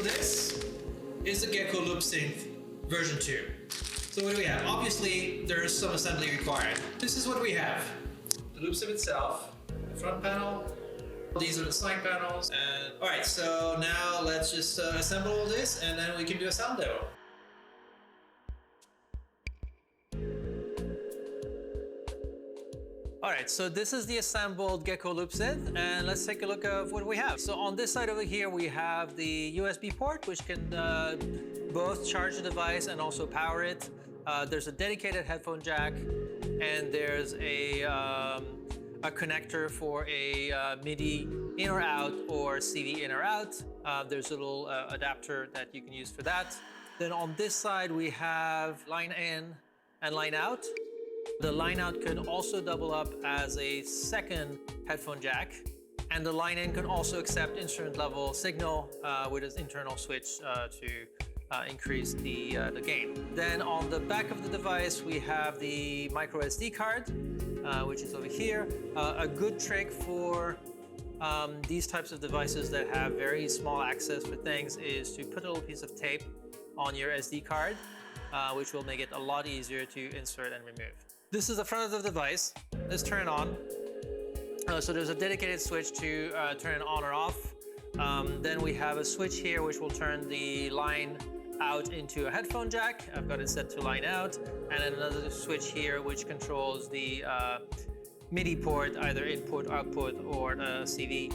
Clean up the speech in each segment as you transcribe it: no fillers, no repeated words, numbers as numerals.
so this is the Gecko Loop Synth version 2. So what do we have? Obviously, there's some assembly required. This is what we have. The loop synth itself, the front panel, these are the side panels, and alright, so now let's just assemble all this and then we can do a sound demo. Alright, so this is the assembled Gecko Loop Synth, and let's take a look at what we have. So on this side over here we have the USB port, which can both charge the device and also power it. There's a dedicated headphone jack, and there's a connector for a MIDI in or out or CV in or out. There's a little adapter that you can use for that. Then on this side we have line in and line out. The line out can also double up as a second headphone jack, and the line in can also accept instrument level signal with an internal switch to increase the gain. Then on the back of the device we have the micro SD card, which is over here. A good trick for these types of devices that have very small access for things is to put a little piece of tape on your SD card, which will make it a lot easier to insert and remove. This is the front of the device. Let's turn it on. So there's a dedicated switch to turn it on or off. Then we have a switch here which will turn the line out into a headphone jack. I've got it set to line out. And then another switch here which controls the MIDI port, either input, output, or CV.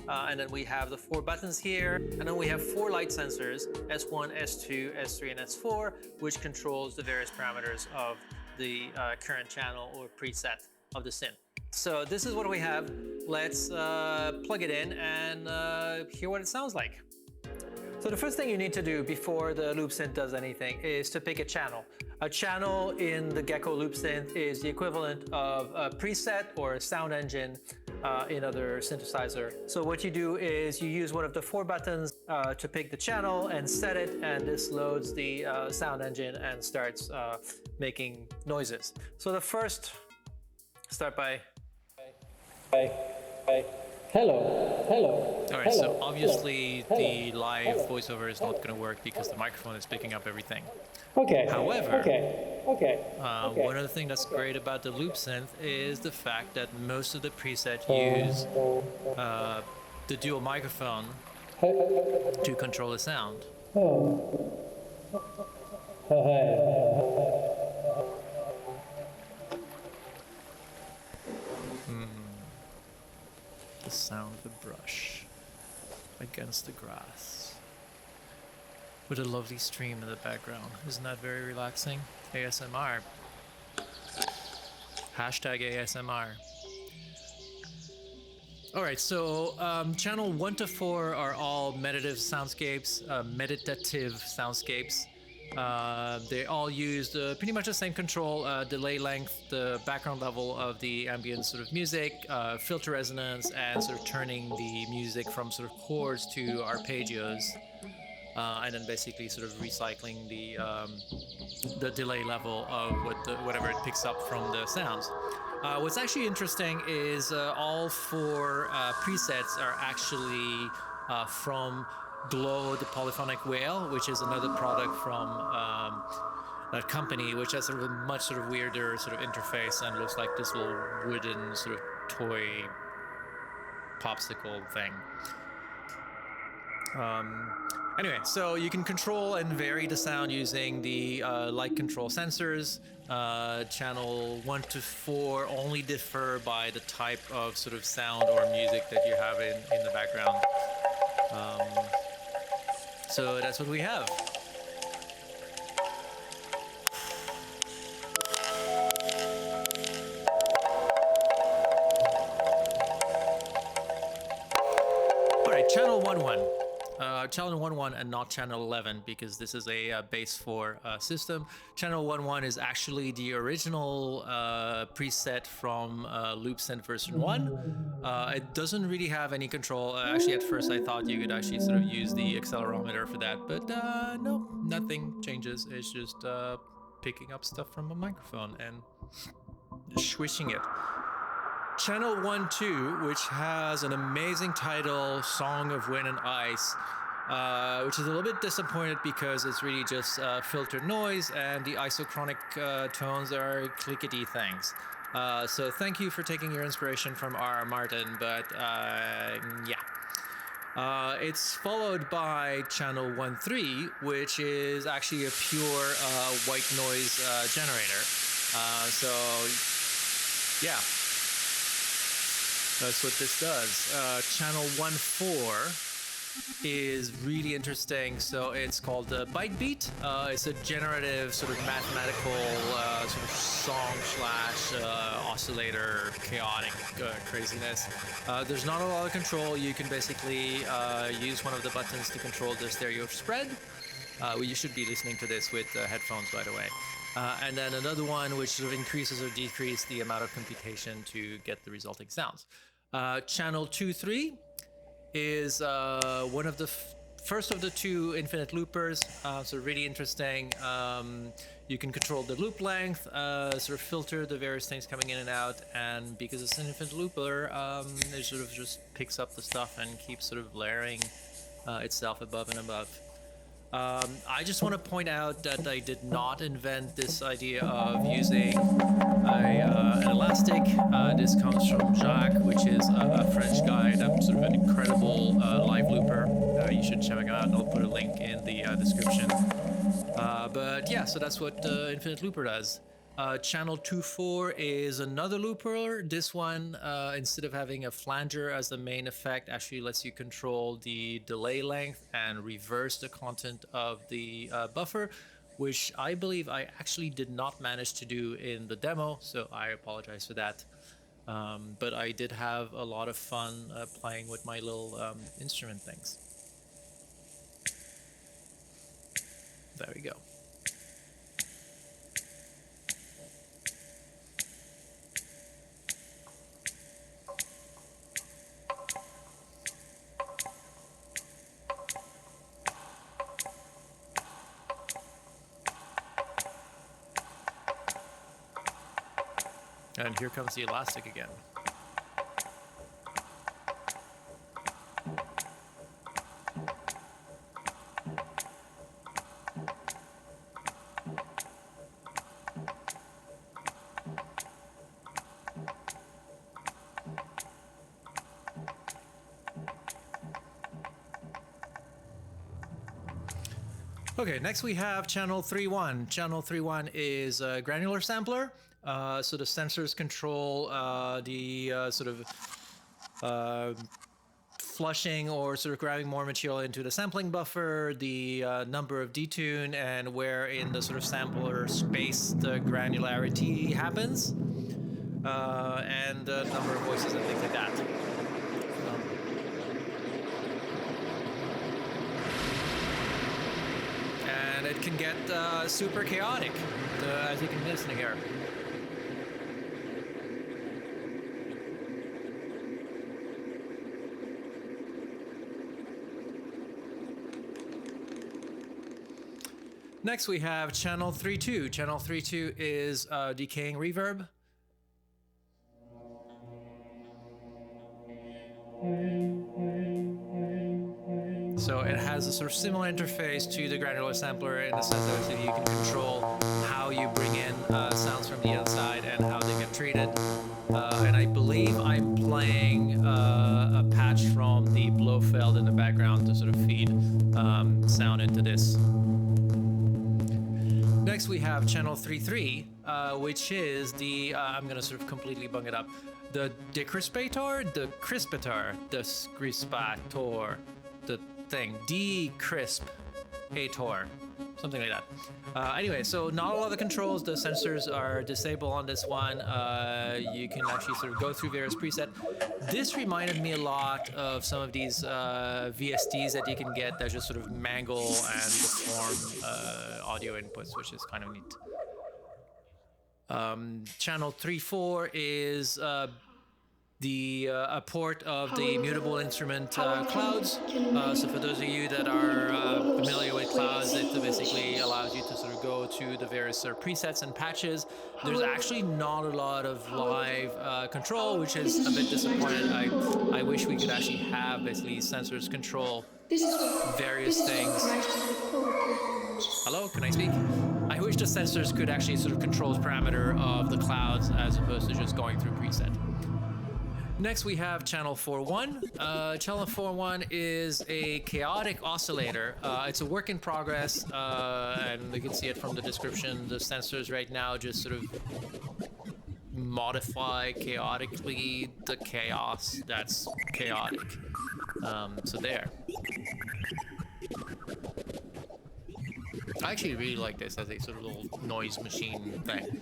And then we have the 4 buttons here. And then we have 4 light sensors, S1, S2, S3, and S4, which controls the various parameters of the current channel or preset of the synth. So this is what we have. Let's plug it in and hear what it sounds like. So the first thing you need to do before the loop synth does anything is to pick a channel. A channel in the Gecko Loop Synth is the equivalent of a preset or a sound engine in other synthesizer. So what you do is you use one of the 4 buttons to pick the channel and set it, and this loads the sound engine and starts making noises. So the first, start by hello, hello. All right, so obviously the live voiceover is not going to work because the microphone is picking up everything. Okay. However, Okay. one of the things that's great about the loop synth is the fact that most of the preset use the dual microphone to control the sound. The sound of a brush against the grass with a lovely stream in the background. Isn't that very relaxing? ASMR. Hashtag ASMR. Alright, so channel 1 to 4 are all meditative soundscapes. They all use pretty much the same control, delay length, the background level of the ambient sort of music, filter resonance, and sort of turning the music from sort of chords to arpeggios, and then basically sort of recycling the delay level of whatever it picks up from the sounds. What's actually interesting is all 4 presets are actually from Glow the Polyphonic Whale, which is another product from that company, which has sort of a much sort of weirder sort of interface and looks like this little wooden sort of toy popsicle thing. Anyway, so you can control and vary the sound using the light control sensors. Channel 1 to 4 only differ by the type of sort of sound or music that you have in the background. So that's what we have. All right, channel 1-1. Channel 1-1 and not channel 11 because this is a base 4 system. Channel 1-1 is actually the original preset from Loop Synth version 1. It doesn't really have any control. Actually, at first I thought you could actually sort of use the accelerometer for that, but no, nothing changes. It's just picking up stuff from a microphone and switching it. Channel 1-2, which has an amazing title, Song of Wind and Ice, which is a little bit disappointed because it's really just filtered noise, and the isochronic tones are clickety things. So thank you for taking your inspiration from R.R. Martin, but yeah. It's followed by channel 1.3, which is actually a pure white noise generator. So yeah, that's what this does. Channel 1.4 is really interesting. So it's called Bytebeat. It's a generative sort of mathematical sort of song slash oscillator chaotic craziness. There's not a lot of control. You can basically use one of the buttons to control the stereo spread. Well, you should be listening to this with headphones, by the way. And then another one which sort of increases or decreases the amount of computation to get the resulting sounds. Channel 2.3 is one of the first of the two infinite loopers, so really interesting. You can control the loop length, sort of filter the various things coming in and out, and because it's an infinite looper, it sort of just picks up the stuff and keeps sort of layering itself above and above. I just want to point out that I did not invent this idea of using an elastic. This comes from Jacques, which is a French guy, and sort of an incredible live looper. You should check him out. I'll put a link in the description. But yeah, so that's what Infinite Looper does. Channel 2.4 is another looper. This one, instead of having a flanger as the main effect, actually lets you control the delay length and reverse the content of the buffer, which I believe I actually did not manage to do in the demo, so I apologize for that. But I did have a lot of fun playing with my little instrument things. There we go. And here comes the elastic again. Okay, next we have channel 3.1. Channel 3.1 is a granular sampler. So the sensors control the sort of flushing or sort of grabbing more material into the sampling buffer, the number of detune, and where in the sort of sampler space the granularity happens, and the number of voices and things like that. And it can get super chaotic, as you can listen here. Next we have channel 3.2. Channel 3.2 is decaying reverb. So it has a sort of similar interface to the granular sampler in the sense that you can control how you bring in sounds from the outside and how they get treated. And I believe I'm playing a patch from the Blofeld in the background to sort of feed sound into this. Next we have channel 3.3, which is the, I'm gonna sort of completely bung it up, the decrispator, the crispator, the crispator, the thing, decrispator, something like that. Anyway, so not a lot of the controls, the sensors are disabled on this one. You can actually sort of go through various presets. This reminded me a lot of some of these VSTs that you can get that just sort of mangle and deform audio inputs, which is kind of neat. Channel 3.4 is a port of the mutable instrument clouds. So for those of you that are familiar with clouds, it basically allows you to sort of go to the various presets and patches. There's actually not a lot of live control, which is a bit disappointing. I wish we could actually have basically sensors control various things. Hello, can I speak? I wish the sensors could actually sort of control the parameter of the clouds as opposed to just going through preset. Next, we have channel 4.1. Channel 4.1 is a chaotic oscillator. It's a work in progress, and you can see it from the description. The sensors right now just sort of modify chaotically the chaos that's chaotic. So there. I actually really like this as a sort of little noise machine thing.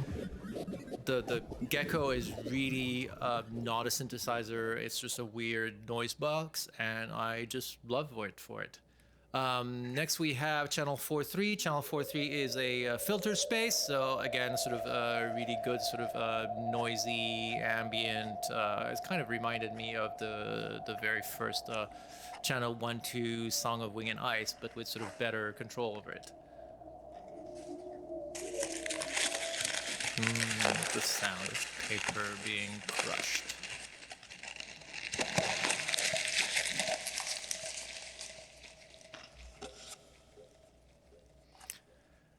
The Gecko is really not a synthesizer. It's just a weird noise box, and I just love it for it. Next we have channel 4.3. Channel 4.3 is a filter space. So again, sort of really good sort of noisy ambient. It's kind of reminded me of the very first channel 1.2 Song of Wing and Ice, but with sort of better control over it. The sound of paper being crushed.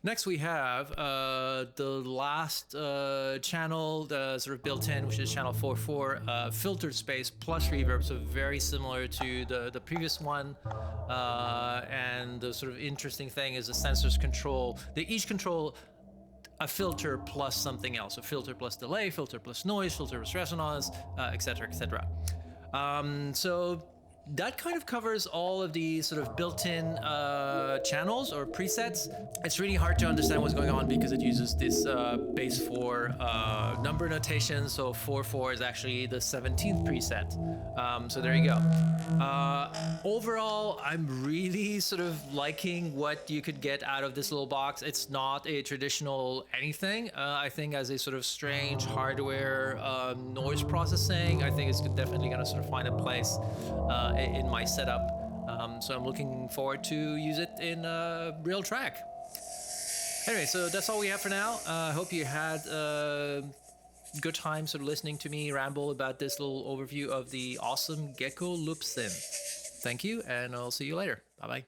Next we have the last channel, the sort of built-in, which is channel 4.4, filtered space plus reverb, so very similar to the previous one. And the sort of interesting thing is the sensors control, they each control a filter plus something else, a filter plus delay, filter plus noise, filter plus resonance, etc., etc. So that kind of covers all of the sort of built-in channels or presets. It's really hard to understand what's going on because it uses this base 4 number notation. So 4.4 is actually the 17th preset. So there you go. Overall, I'm really sort of liking what you could get out of this little box. It's not a traditional anything. I think as a sort of strange hardware noise processing, I think it's definitely going to sort of find a place in my setup. So I'm looking forward to use it in real track. Anyway, so that's all we have for now. I hope you had a good time sort of listening to me ramble about this little overview of the awesome Gecko Loop Synth. Thank you, and I'll see you later. Bye-bye.